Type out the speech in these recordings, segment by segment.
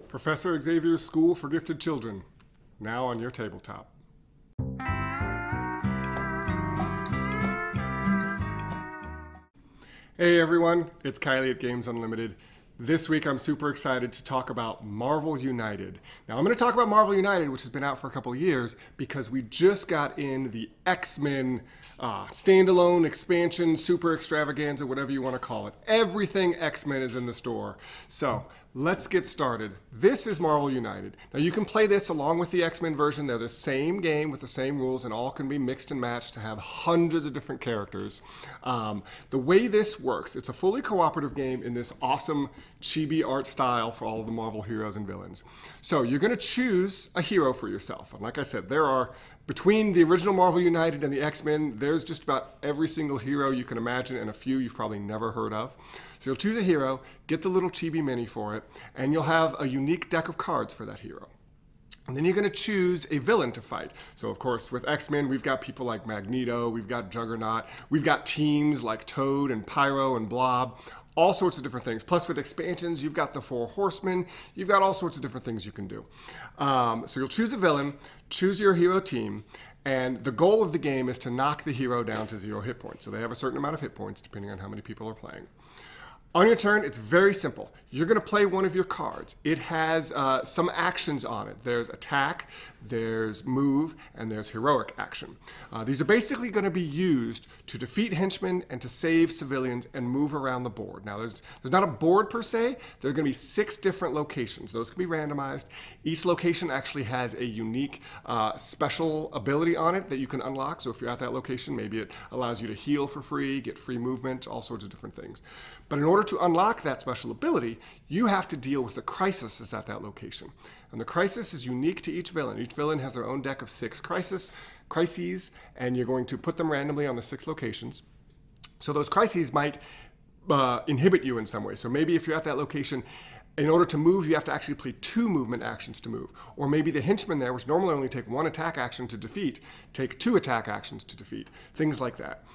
Professor Xavier's School for Gifted Children, now on your tabletop. Hey everyone, it's Kylie at Games Unlimited. This week I'm super excited to talk about Marvel United. Now I'm going to talk about Marvel United, which has been out for a couple of years, because we just got in the X-Men standalone expansion, super extravaganza, whatever you want to call it. Everything X-Men is in the store. So let's get started. This is Marvel United. Now you can play this along with the X-Men version. They're the same game with the same rules, and all can be mixed and matched to have hundreds of different characters. The way this works, it's a fully cooperative game in this awesome chibi art style for all of the Marvel heroes and villains. So you're going to choose a hero for yourself. And like I said, there are, between the original Marvel United and the X-Men, there's just about every single hero you can imagine, and a few you've probably never heard of. So you'll choose a hero, get the little chibi mini for it, and you'll have a unique deck of cards for that hero. And then you're going to choose a villain to fight. So of course with X-Men we've got people like Magneto, we've got Juggernaut, we've got teams like Toad and Pyro and Blob, all sorts of different things. Plus with expansions you've got the Four Horsemen, you've got all sorts of different things you can do. So you'll choose a villain, choose your hero team, and the goal of the game is to knock the hero down to 0 hit points. So they have a certain amount of hit points depending on how many people are playing. On your turn, it's very simple. You're going to play one of your cards. It has some actions on it. There's attack, there's move, and there's heroic action. These are basically going to be used to defeat henchmen and to save civilians and move around the board. Now, there's not a board per se. There are going to be 6 different locations. Those can be randomized. Each location actually has a unique special ability on it that you can unlock. So if you're at that location, maybe it allows you to heal for free, get free movement, all sorts of different things. But in order to unlock that special ability, you have to deal with the crisis that's at that location. And the crisis is unique to each villain. Each villain has their own deck of 6 crises, and you're going to put them randomly on the 6 locations. So those crises might inhibit you in some way. So maybe if you're at that location, in order to move, you have to actually play 2 movement actions to move. Or maybe the henchmen there, which normally only take 1 attack action to defeat, take 2 attack actions to defeat. Things like that.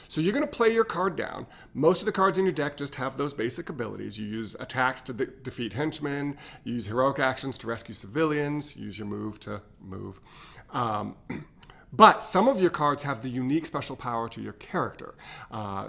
So you're going to play your card down. Most of the cards in your deck just have those basic abilities. You use attacks to defeat henchmen, you use heroic actions to rescue civilians, you use your move to move. But some of your cards have the unique special power to your character.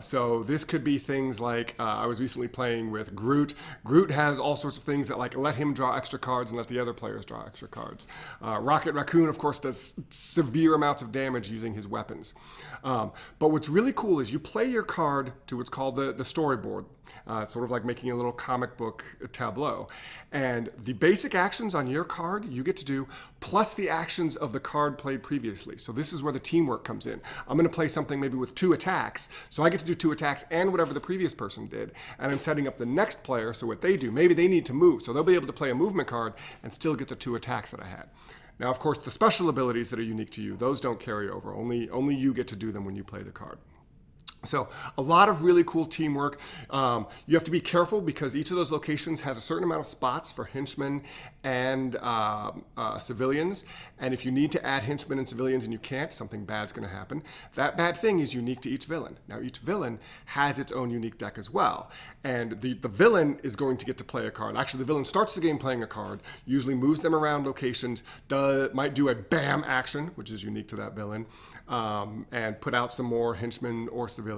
So this could be things like, I was recently playing with Groot. Groot has all sorts of things that like let him draw extra cards and let the other players draw extra cards. Rocket Raccoon, of course, does severe amounts of damage using his weapons. But what's really cool is you play your card to what's called the storyboard. It's sort of like making a little comic book tableau. And the basic actions on your card you get to do, plus the actions of the card played previously. So this is where the teamwork comes in. I'm going to play something maybe with 2 attacks. So I get to do 2 attacks and whatever the previous person did. And I'm setting up the next player, so what they do, maybe they need to move. So they'll be able to play a movement card and still get the 2 attacks that I had. Now, of course, the special abilities that are unique to you, those don't carry over. Only you get to do them when you play the card. So a lot of really cool teamwork. You have to be careful because each of those locations has a certain amount of spots for henchmen and civilians. And if you need to add henchmen and civilians and you can't, something bad's going to happen. That bad thing is unique to each villain. Now each villain has its own unique deck as well. And the villain is going to get to play a card. Actually, the villain starts the game playing a card, usually moves them around locations, might do a BAM action, which is unique to that villain, and put out some more henchmen or civilians.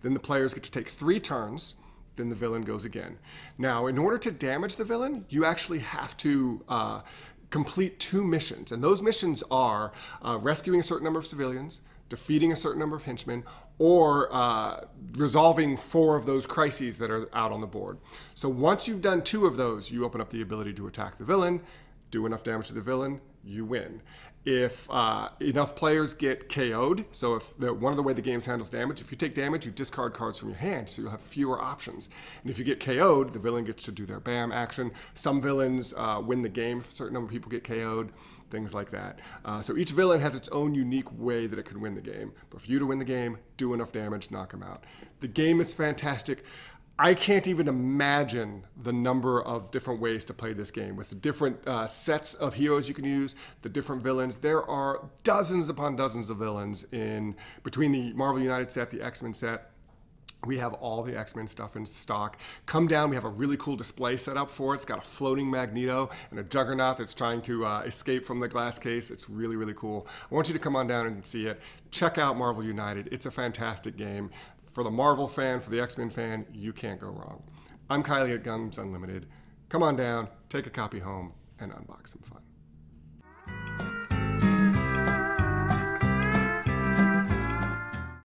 Then the players get to take 3 turns, then the villain goes again. Now, in order to damage the villain, you actually have to complete 2 missions. And those missions are rescuing a certain number of civilians, defeating a certain number of henchmen, or resolving 4 of those crises that are out on the board. So once you've done 2 of those, you open up the ability to attack the villain, do enough damage to the villain, you win. If enough players get KO'd, so if one of the way the game handles damage, if you take damage, you discard cards from your hand, so you'll have fewer options. And if you get KO'd, the villain gets to do their BAM action. Some villains win the game if a certain number of people get KO'd, things like that. So each villain has its own unique way that it can win the game. But for you to win the game, do enough damage, knock them out. The game is fantastic. I can't even imagine the number of different ways to play this game with the different sets of heroes you can use, the different villains. There are dozens upon dozens of villains in between the Marvel United set, the X-Men set, We have all the X-Men stuff in stock. Come down, we have a really cool display set up for it. It's got a floating Magneto and a Juggernaut that's trying to escape from the glass case. It's really, really cool. I want you to come on down and see it. Check out Marvel United. It's a fantastic game. For the Marvel fan, for the X-Men fan, you can't go wrong. I'm Kylie at Games Unlimited. Come on down, take a copy home, and unbox some fun.